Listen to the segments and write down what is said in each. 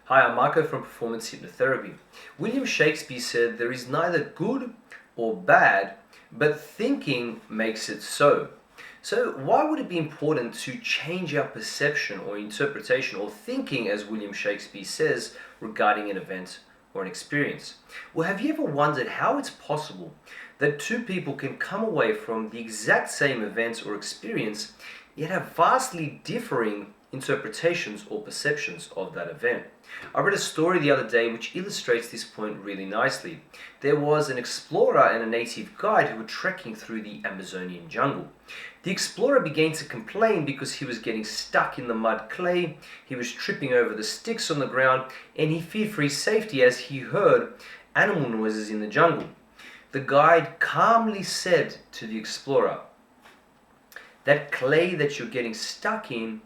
Hi, I'm Marco from Performance Hypnotherapy. William Shakespeare said there is neither good or bad, but thinking makes it so. So why would it be important to change our perception or interpretation or thinking, as William Shakespeare says, regarding an event or an experience? Well, have you ever wondered how it's possible that two people can come away from the exact same event or experience yet have vastly differing interpretations or perceptions of that event? I read a story the other day which illustrates this point really nicely. There was an explorer and a native guide who were trekking through the Amazonian jungle. The explorer began to complain because he was getting stuck in the mud clay, he was tripping over the sticks on the ground, and he feared for his safety as he heard animal noises in the jungle. The guide calmly said to the explorer, "That clay that you're getting stuck in,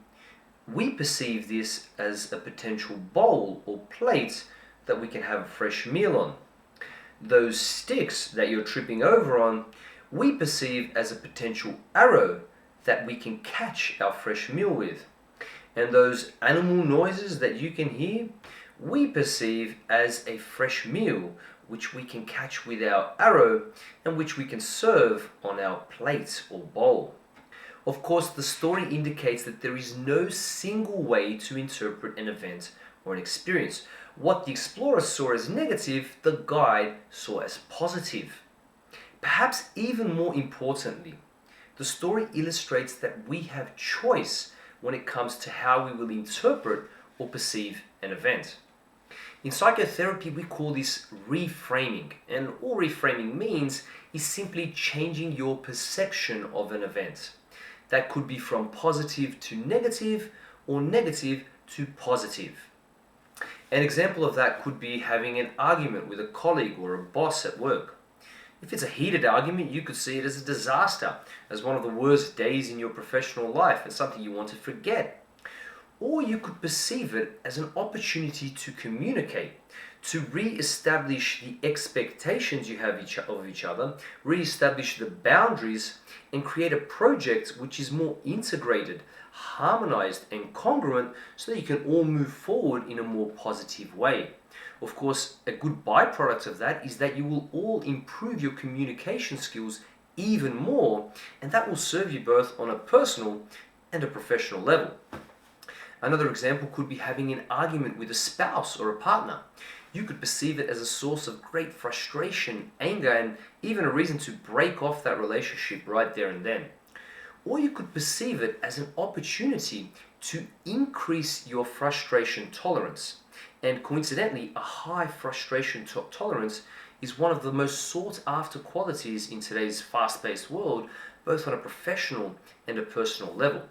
we perceive this as a potential bowl or plate that we can have a fresh meal on. Those sticks that you're tripping over on, we perceive as a potential arrow that we can catch our fresh meal with. And those animal noises that you can hear, we perceive as a fresh meal which we can catch with our arrow and which we can serve on our plate or bowl." Of course, the story indicates that there is no single way to interpret an event or an experience. What the explorer saw as negative, the guide saw as positive. Perhaps even more importantly, the story illustrates that we have choice when it comes to how we will interpret or perceive an event. In psychotherapy, we call this reframing, and all reframing means is simply changing your perception of an event. That could be from positive to negative or negative to positive. An example of that could be having an argument with a colleague or a boss at work. If it's a heated argument, you could see it as a disaster, as one of the worst days in your professional life and something you want to forget. Or you could perceive it as an opportunity to communicate, to re-establish the expectations you have of each other, re-establish the boundaries, and create a project which is more integrated, harmonized, and congruent so that you can all move forward in a more positive way. Of course, a good byproduct of that is that you will all improve your communication skills even more, and that will serve you both on a personal and a professional level. Another example could be having an argument with a spouse or a partner. You could perceive it as a source of great frustration, anger, and even a reason to break off that relationship right there and then. Or you could perceive it as an opportunity to increase your frustration tolerance. And coincidentally, a high frustration tolerance is one of the most sought after qualities in today's fast-paced world, both on a professional and a personal level.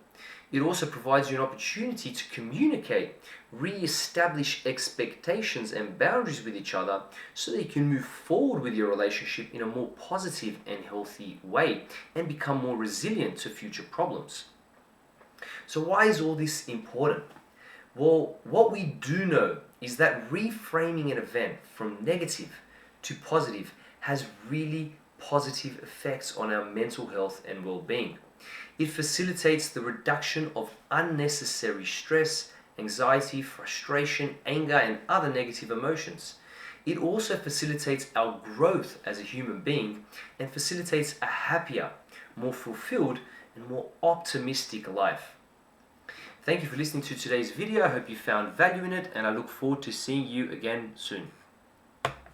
It also provides you an opportunity to communicate, re-establish expectations and boundaries with each other so that you can move forward with your relationship in a more positive and healthy way and become more resilient to future problems. So why is all this important? Well, what we do know is that reframing an event from negative to positive has really positive effects on our mental health and well-being. It facilitates the reduction of unnecessary stress, anxiety, frustration, anger, and other negative emotions. It also facilitates our growth as a human being and facilitates a happier, more fulfilled, and more optimistic life. Thank you for listening to today's video. I hope you found value in it, and I look forward to seeing you again soon.